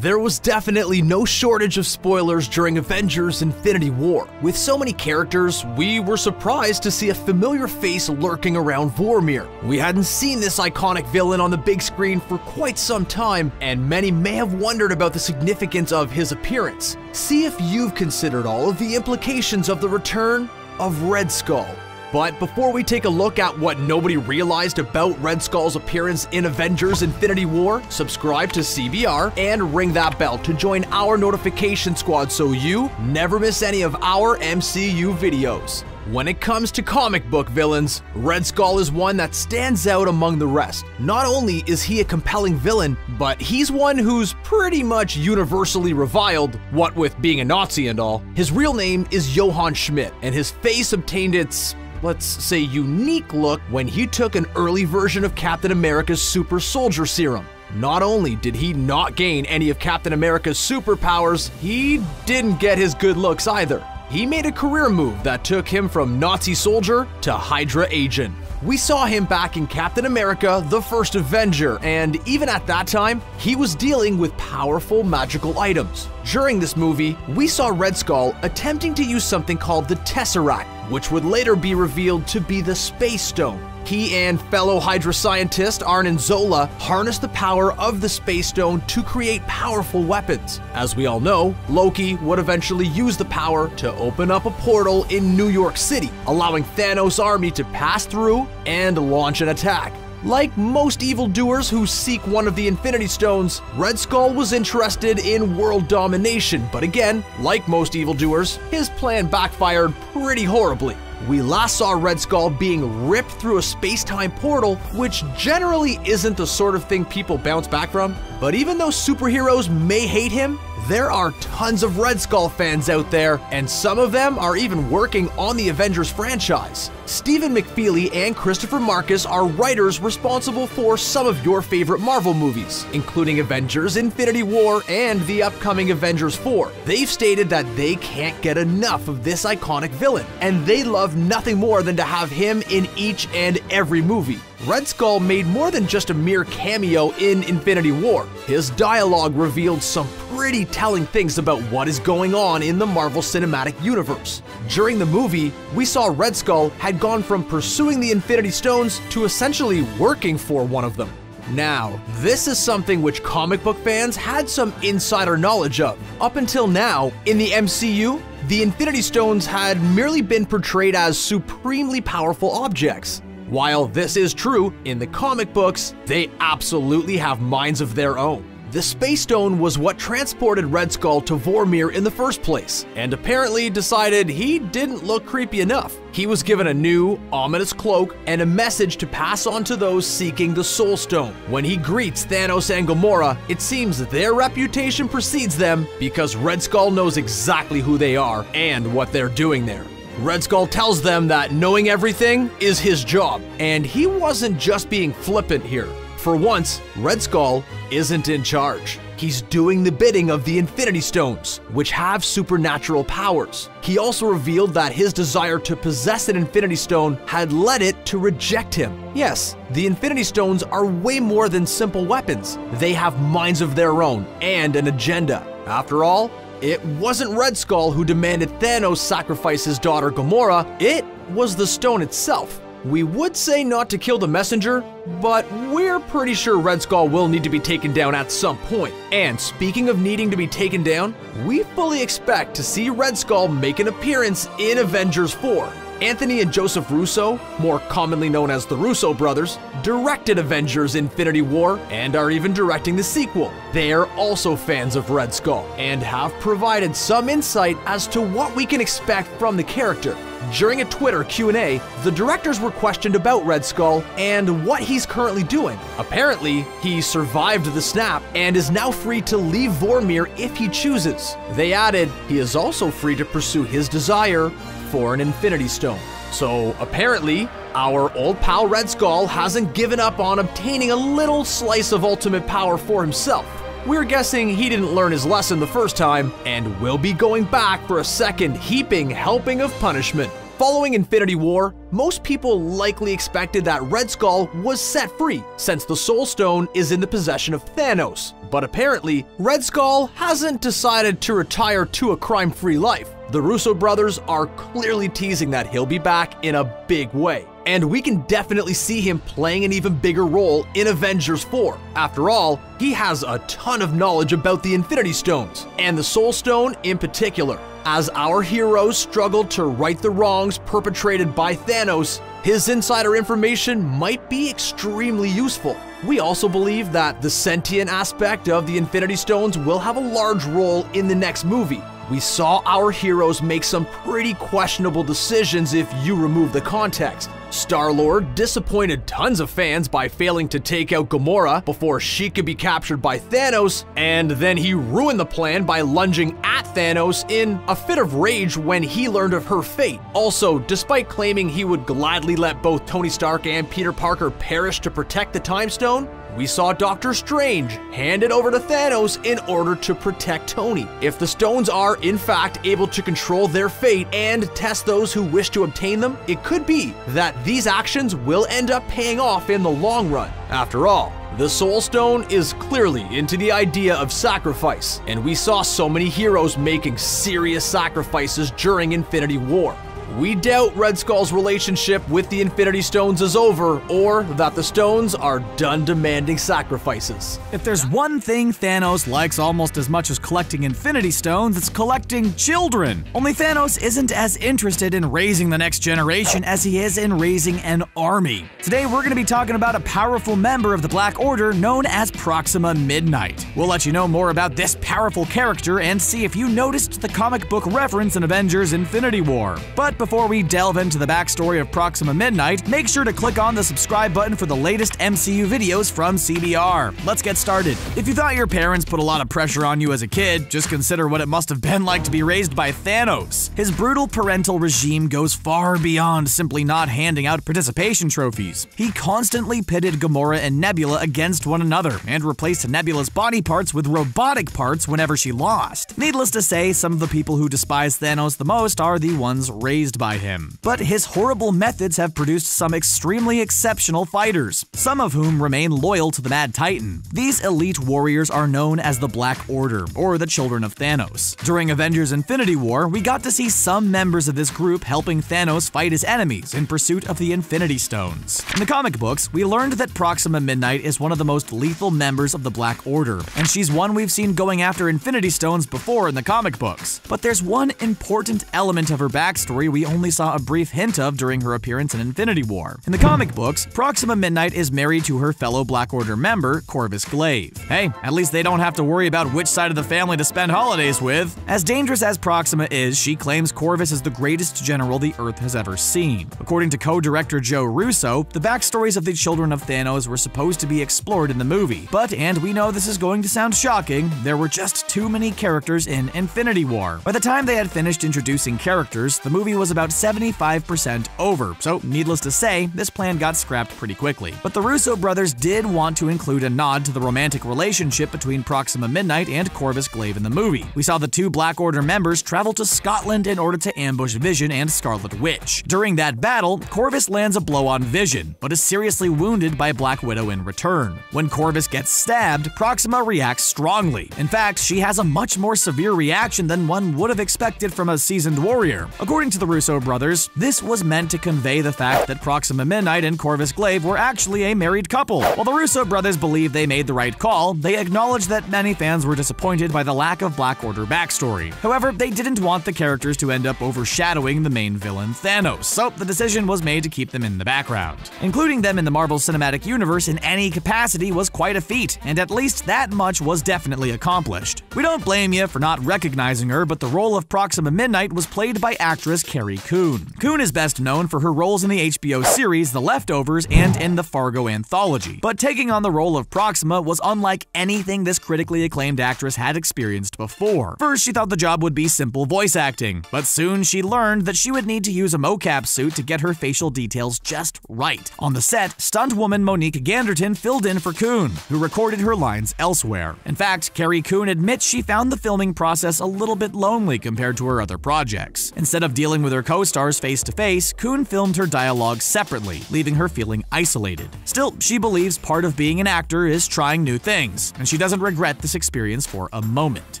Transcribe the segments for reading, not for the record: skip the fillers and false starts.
There was definitely no shortage of spoilers during Avengers Infinity War. With so many characters, we were surprised to see a familiar face lurking around Vormir. We hadn't seen this iconic villain on the big screen for quite some time, and many may have wondered about the significance of his appearance. See if you've considered all of the implications of the return of Red Skull. But before we take a look at what nobody realized about Red Skull's appearance in Avengers Infinity War, subscribe to CBR and ring that bell to join our notification squad so you never miss any of our MCU videos. When it comes to comic book villains, Red Skull is one that stands out among the rest. Not only is he a compelling villain, but he's one who's pretty much universally reviled, what with being a Nazi and all. His real name is Johann Schmidt, and his face obtained its, let's say, unique look when he took an early version of Captain America's super soldier serum. Not only did he not gain any of Captain America's superpowers, he didn't get his good looks either. He made a career move that took him from Nazi soldier to Hydra agent. We saw him back in Captain America: The First Avenger, and even at that time, he was dealing with powerful magical items. During this movie, we saw Red Skull attempting to use something called the Tesseract, which would later be revealed to be the Space Stone. He and fellow Hydra scientist Arnim Zola harnessed the power of the Space Stone to create powerful weapons. As we all know, Loki would eventually use the power to open up a portal in New York City, allowing Thanos' army to pass through and launch an attack. Like most evildoers who seek one of the Infinity Stones, Red Skull was interested in world domination, but again, like most evildoers, his plan backfired pretty horribly. We last saw Red Skull being ripped through a space-time portal, which generally isn't the sort of thing people bounce back from. But even though superheroes may hate him, there are tons of Red Skull fans out there, and some of them are even working on the Avengers franchise. Stephen McFeely and Christopher Marcus are writers responsible for some of your favorite Marvel movies, including Avengers Infinity War and the upcoming Avengers 4. They've stated that they can't get enough of this iconic villain, and they love nothing more than to have him in each and every movie. Red Skull made more than just a mere cameo in Infinity War. His dialogue revealed some pretty telling things about what is going on in the Marvel Cinematic Universe. During the movie, we saw Red Skull had gone from pursuing the Infinity Stones to essentially working for one of them. Now, this is something which comic book fans had some insider knowledge of. Up until now, in the MCU, the Infinity Stones had merely been portrayed as supremely powerful objects. While this is true, in the comic books, they absolutely have minds of their own. The Space Stone was what transported Red Skull to Vormir in the first place, and apparently decided he didn't look creepy enough. He was given a new, ominous cloak and a message to pass on to those seeking the Soul Stone. When he greets Thanos and Gamora, it seems their reputation precedes them because Red Skull knows exactly who they are and what they're doing there. Red Skull tells them that knowing everything is his job, and he wasn't just being flippant here. For once, Red Skull isn't in charge. He's doing the bidding of the Infinity Stones, which have supernatural powers. He also revealed that his desire to possess an Infinity Stone had led it to reject him. Yes, the Infinity Stones are way more than simple weapons. They have minds of their own and an agenda. After all, it wasn't Red Skull who demanded Thanos sacrifice his daughter Gamora, it was the stone itself. We would say not to kill the messenger, but we're pretty sure Red Skull will need to be taken down at some point. And speaking of needing to be taken down, we fully expect to see Red Skull make an appearance in Avengers 4. Anthony and Joseph Russo, more commonly known as the Russo brothers, directed Avengers Infinity War and are even directing the sequel. They are also fans of Red Skull and have provided some insight as to what we can expect from the character. During a Twitter Q&A, the directors were questioned about Red Skull and what he's currently doing. Apparently, he survived the snap and is now free to leave Vormir if he chooses. They added, he is also free to pursue his desire for an Infinity Stone. So apparently, our old pal Red Skull hasn't given up on obtaining a little slice of ultimate power for himself. We're guessing he didn't learn his lesson the first time and will be going back for a second heaping helping of punishment. Following Infinity War, most people likely expected that Red Skull was set free, since the Soul Stone is in the possession of Thanos. But apparently, Red Skull hasn't decided to retire to a crime-free life. The Russo brothers are clearly teasing that he'll be back in a big way. And we can definitely see him playing an even bigger role in Avengers 4. After all, he has a ton of knowledge about the Infinity Stones, and the Soul Stone in particular. As our heroes struggle to right the wrongs perpetrated by Thanos, his insider information might be extremely useful. We also believe that the sentient aspect of the Infinity Stones will have a large role in the next movie. We saw our heroes make some pretty questionable decisions if you remove the context. Star-Lord disappointed tons of fans by failing to take out Gamora before she could be captured by Thanos, and then he ruined the plan by lunging at Thanos in a fit of rage when he learned of her fate. Also, despite claiming he would gladly let both Tony Stark and Peter Parker perish to protect the Time Stone, we saw Doctor Strange hand it over to Thanos in order to protect Tony. If the stones are, in fact, able to control their fate and test those who wish to obtain them, it could be that these actions will end up paying off in the long run. After all, the Soul Stone is clearly into the idea of sacrifice, and we saw so many heroes making serious sacrifices during Infinity War. We doubt Red Skull's relationship with the Infinity Stones is over, or that the stones are done demanding sacrifices. If there's one thing Thanos likes almost as much as collecting Infinity Stones, it's collecting children. Only Thanos isn't as interested in raising the next generation as he is in raising an army. Today we're going to be talking about a powerful member of the Black Order known as Proxima Midnight. We'll let you know more about this powerful character and see if you noticed the comic book reference in Avengers Infinity War. But before we delve into the backstory of Proxima Midnight, make sure to click on the subscribe button for the latest MCU videos from CBR. Let's get started. If you thought your parents put a lot of pressure on you as a kid, just consider what it must have been like to be raised by Thanos. His brutal parental regime goes far beyond simply not handing out participation trophies. He constantly pitted Gamora and Nebula against one another and replaced Nebula's body parts with robotic parts whenever she lost. Needless to say, some of the people who despise Thanos the most are the ones raised by him. But his horrible methods have produced some extremely exceptional fighters, some of whom remain loyal to the Mad Titan. These elite warriors are known as the Black Order, or the Children of Thanos. During Avengers Infinity War, we got to see some members of this group helping Thanos fight his enemies in pursuit of the Infinity Stones. In the comic books, we learned that Proxima Midnight is one of the most lethal members of the Black Order, and she's one we've seen going after Infinity Stones before in the comic books. But there's one important element of her backstory we only saw a brief hint of during her appearance in Infinity War. In the comic books, Proxima Midnight is married to her fellow Black Order member, Corvus Glaive. Hey, at least they don't have to worry about which side of the family to spend holidays with. As dangerous as Proxima is, she claims Corvus is the greatest general the Earth has ever seen. According to co-director Joe Russo, the backstories of the Children of Thanos were supposed to be explored in the movie, but, and we know this is going to sound shocking, there were just too many characters in Infinity War. By the time they had finished introducing characters, the movie was about 75% over, so needless to say, this plan got scrapped pretty quickly. But the Russo brothers did want to include a nod to the romantic relationship between Proxima Midnight and Corvus Glaive in the movie. We saw the two Black Order members travel to Scotland in order to ambush Vision and Scarlet Witch. During that battle, Corvus lands a blow on Vision, but is seriously wounded by Black Widow in return. When Corvus gets stabbed, Proxima reacts strongly. In fact, she has a much more severe reaction than one would have expected from a seasoned warrior. According to the Russo brothers, this was meant to convey the fact that Proxima Midnight and Corvus Glaive were actually a married couple. While the Russo brothers believe they made the right call, they acknowledge that many fans were disappointed by the lack of Black Order backstory. However, they didn't want the characters to end up overshadowing the main villain Thanos, so the decision was made to keep them in the background. Including them in the Marvel Cinematic Universe in any capacity was quite a feat, and at least that much was definitely accomplished. We don't blame you for not recognizing her, but the role of Proxima Midnight was played by actress Carrie Coon. Coon is best known for her roles in the HBO series The Leftovers and in the Fargo anthology, but taking on the role of Proxima was unlike anything this critically acclaimed actress had experienced before. First, she thought the job would be simple voice acting, but soon she learned that she would need to use a mocap suit to get her facial details just right. On the set, stunt woman Monique Ganderton filled in for Coon, who recorded her lines elsewhere. In fact, Carrie Coon admits she found the filming process a little bit lonely compared to her other projects. Instead of dealing with other co-stars face to face, Coon filmed her dialogue separately, leaving her feeling isolated. Still, she believes part of being an actor is trying new things, and she doesn't regret this experience for a moment.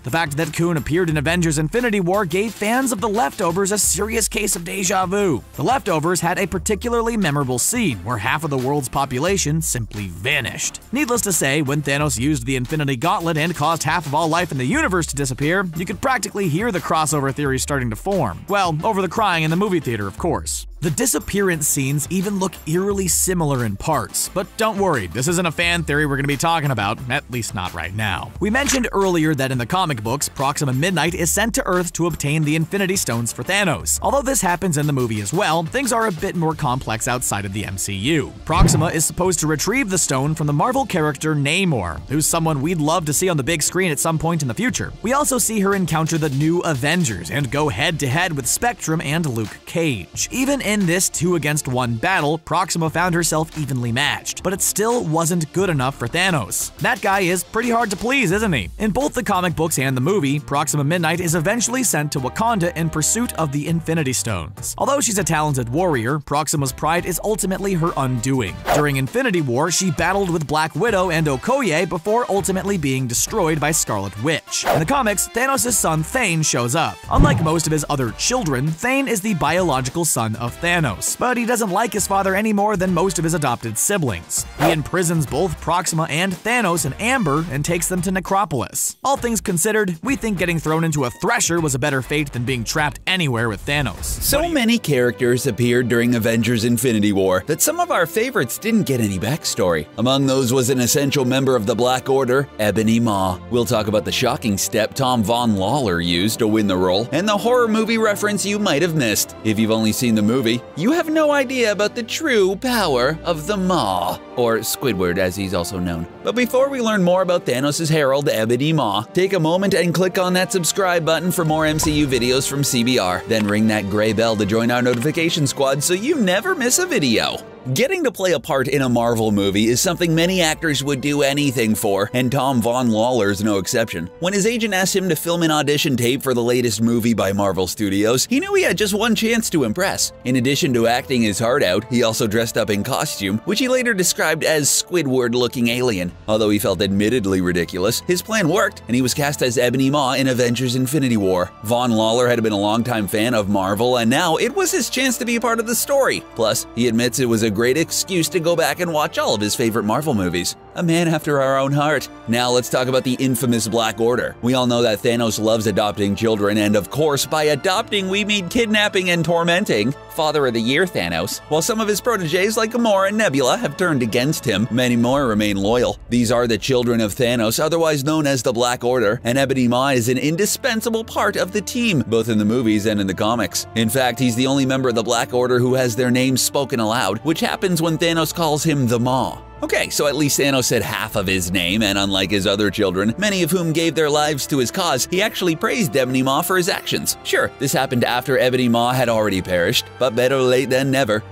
The fact that Coon appeared in Avengers Infinity War gave fans of The Leftovers a serious case of deja vu. The Leftovers had a particularly memorable scene where half of the world's population simply vanished. Needless to say, when Thanos used the Infinity Gauntlet and caused half of all life in the universe to disappear, you could practically hear the crossover theory starting to form. Well, over the crying in the movie theater, of course. The disappearance scenes even look eerily similar in parts, but don't worry, this isn't a fan theory we're going to be talking about, at least not right now. We mentioned earlier that in the comic books, Proxima Midnight is sent to Earth to obtain the Infinity Stones for Thanos. Although this happens in the movie as well, things are a bit more complex outside of the MCU. Proxima is supposed to retrieve the stone from the Marvel character Namor, who's someone we'd love to see on the big screen at some point in the future. We also see her encounter the new Avengers and go head-to-head with Spectrum and Luke Cage. Even in this 2-against-1 battle, Proxima found herself evenly matched, but it still wasn't good enough for Thanos. That guy is pretty hard to please, isn't he? In both the comic books and the movie, Proxima Midnight is eventually sent to Wakanda in pursuit of the Infinity Stones. Although she's a talented warrior, Proxima's pride is ultimately her undoing. During Infinity War, she battled with Black Widow and Okoye before ultimately being destroyed by Scarlet Witch. In the comics, Thanos' son Thane shows up. Unlike most of his other children, Thane is the biological son of Thanos, but he doesn't like his father any more than most of his adopted siblings. He imprisons both Proxima and Thanos in Amber and takes them to Necropolis. All things considered, we think getting thrown into a thresher was a better fate than being trapped anywhere with Thanos. So many characters appeared during Avengers Infinity War that some of our favorites didn't get any backstory. Among those was an essential member of the Black Order, Ebony Maw. We'll talk about the shocking step Tom Von Lawler used to win the role, and the horror movie reference you might have missed. If you've only seen the movie, you have no idea about the true power of the Maw, or Squidward as he's also known. But before we learn more about Thanos' herald, Ebony Maw, take a moment and click on that subscribe button for more MCU videos from CBR. Then ring that gray bell to join our notification squad so you never miss a video. Getting to play a part in a Marvel movie is something many actors would do anything for, and Tom Von Lawler is no exception. When his agent asked him to film an audition tape for the latest movie by Marvel Studios, he knew he had just one chance to impress. In addition to acting his heart out, he also dressed up in costume, which he later described as Squidward-looking alien. Although he felt admittedly ridiculous, his plan worked, and he was cast as Ebony Maw in Avengers Infinity War. Von Lawler had been a longtime fan of Marvel, and now it was his chance to be a part of the story. Plus, he admits it was a great excuse to go back and watch all of his favorite Marvel movies. A man after our own heart. Now let's talk about the infamous Black Order. We all know that Thanos loves adopting children, and of course, by adopting we mean kidnapping and tormenting. Father of the Year Thanos. While some of his proteges like Gamora and Nebula have turned against him, many more remain loyal. These are the Children of Thanos, otherwise known as the Black Order, and Ebony Maw is an indispensable part of the team, both in the movies and in the comics. In fact, he's the only member of the Black Order who has their names spoken aloud, which happens when Thanos calls him the Maw. Okay, so at least Thanos said half of his name, and unlike his other children, many of whom gave their lives to his cause, he actually praised Ebony Maw for his actions. Sure, this happened after Ebony Maw had already perished, but better late than never.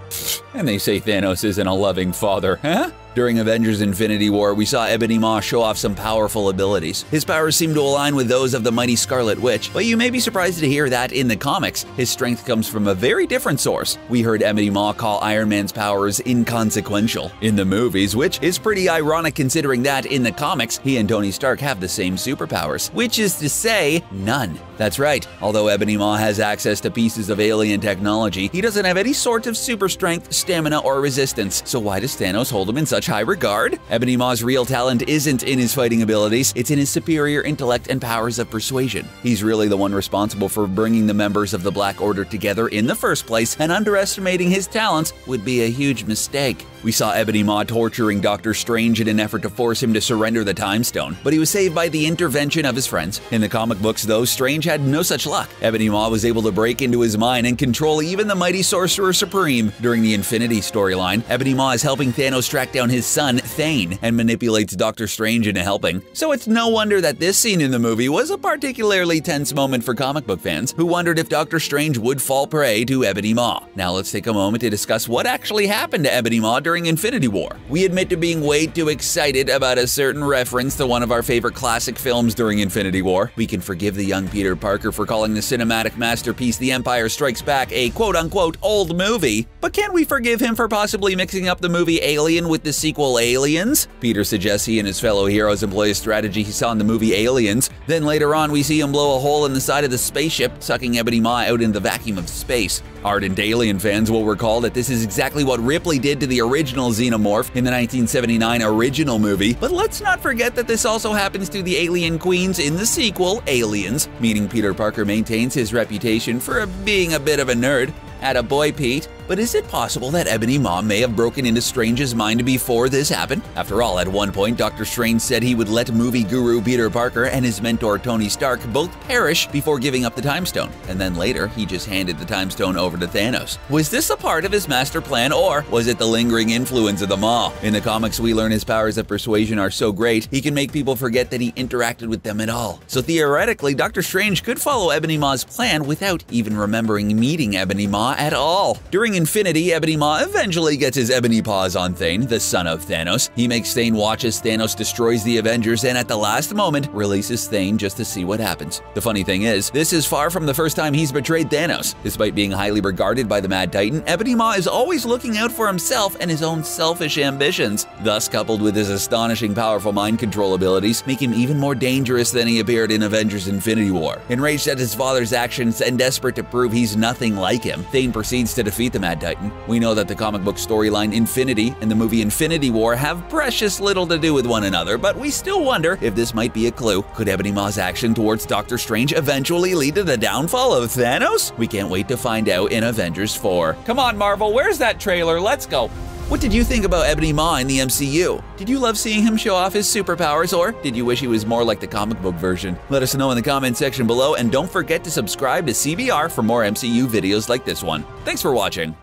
And they say Thanos isn't a loving father, huh? During Avengers Infinity War, we saw Ebony Maw show off some powerful abilities. His powers seem to align with those of the mighty Scarlet Witch, but you may be surprised to hear that in the comics, his strength comes from a very different source. We heard Ebony Maw call Iron Man's powers inconsequential in the movies, which is pretty ironic considering that in the comics, he and Tony Stark have the same superpowers, which is to say, none. That's right, although Ebony Maw has access to pieces of alien technology, he doesn't have any sort of super strength, stamina, or resistance. So why does Thanos hold him in such high regard? Ebony Maw's real talent isn't in his fighting abilities, it's in his superior intellect and powers of persuasion. He's really the one responsible for bringing the members of the Black Order together in the first place, and underestimating his talents would be a huge mistake. We saw Ebony Maw torturing Doctor Strange in an effort to force him to surrender the Time Stone, but he was saved by the intervention of his friends. In the comic books, though, Strange had no such luck. Ebony Maw was able to break into his mind and control even the mighty Sorcerer Supreme. During the Infinity storyline, Ebony Maw is helping Thanos track down his son, Thane, and manipulates Doctor Strange into helping. So it's no wonder that this scene in the movie was a particularly tense moment for comic book fans, who wondered if Doctor Strange would fall prey to Ebony Maw. Now let's take a moment to discuss what actually happened to Ebony Maw during during Infinity War. We admit to being way too excited about a certain reference to one of our favorite classic films during Infinity War. We can forgive the young Peter Parker for calling the cinematic masterpiece The Empire Strikes Back a quote-unquote old movie, but can't we forgive him for possibly mixing up the movie Alien with the sequel Aliens? Peter suggests he and his fellow heroes employ a strategy he saw in the movie Aliens. Then later on, we see him blow a hole in the side of the spaceship, sucking Ebony Maw out in the vacuum of space. Ardent Alien fans will recall that this is exactly what Ripley did to the original xenomorph in the 1979 original movie, but let's not forget that this also happens to the alien queens in the sequel, Aliens, meaning Peter Parker maintains his reputation for being a bit of a nerd. Attaboy, Pete. But is it possible that Ebony Maw may have broken into Strange's mind before this happened? After all, at one point, Dr. Strange said he would let movie guru Peter Parker and his mentor Tony Stark both perish before giving up the Time Stone, and then later, he just handed the Time Stone over to Thanos. Was this a part of his master plan, or was it the lingering influence of the Maw? In the comics, we learn his powers of persuasion are so great, he can make people forget that he interacted with them at all. So theoretically, Dr. Strange could follow Ebony Maw's plan without even remembering meeting Ebony Maw at all. During Infinity, Ebony Maw eventually gets his ebony paws on Thane, the son of Thanos. He makes Thane watch as Thanos destroys the Avengers and at the last moment releases Thane just to see what happens. The funny thing is, this is far from the first time he's betrayed Thanos. Despite being highly regarded by the Mad Titan, Ebony Maw is always looking out for himself and his own selfish ambitions. Thus, coupled with his astonishing powerful mind control abilities, make him even more dangerous than he appeared in Avengers Infinity War. Enraged at his father's actions and desperate to prove he's nothing like him, Thane proceeds to defeat the Mad Titan. We know that the comic book storyline Infinity and the movie Infinity War have precious little to do with one another, but we still wonder if this might be a clue. Could Ebony Maw's action towards Doctor Strange eventually lead to the downfall of Thanos? We can't wait to find out in Avengers 4. Come on, Marvel, where's that trailer? Let's go. What did you think about Ebony Maw in the MCU? Did you love seeing him show off his superpowers, or did you wish he was more like the comic book version? Let us know in the comment section below, and don't forget to subscribe to CBR for more MCU videos like this one. Thanks for watching.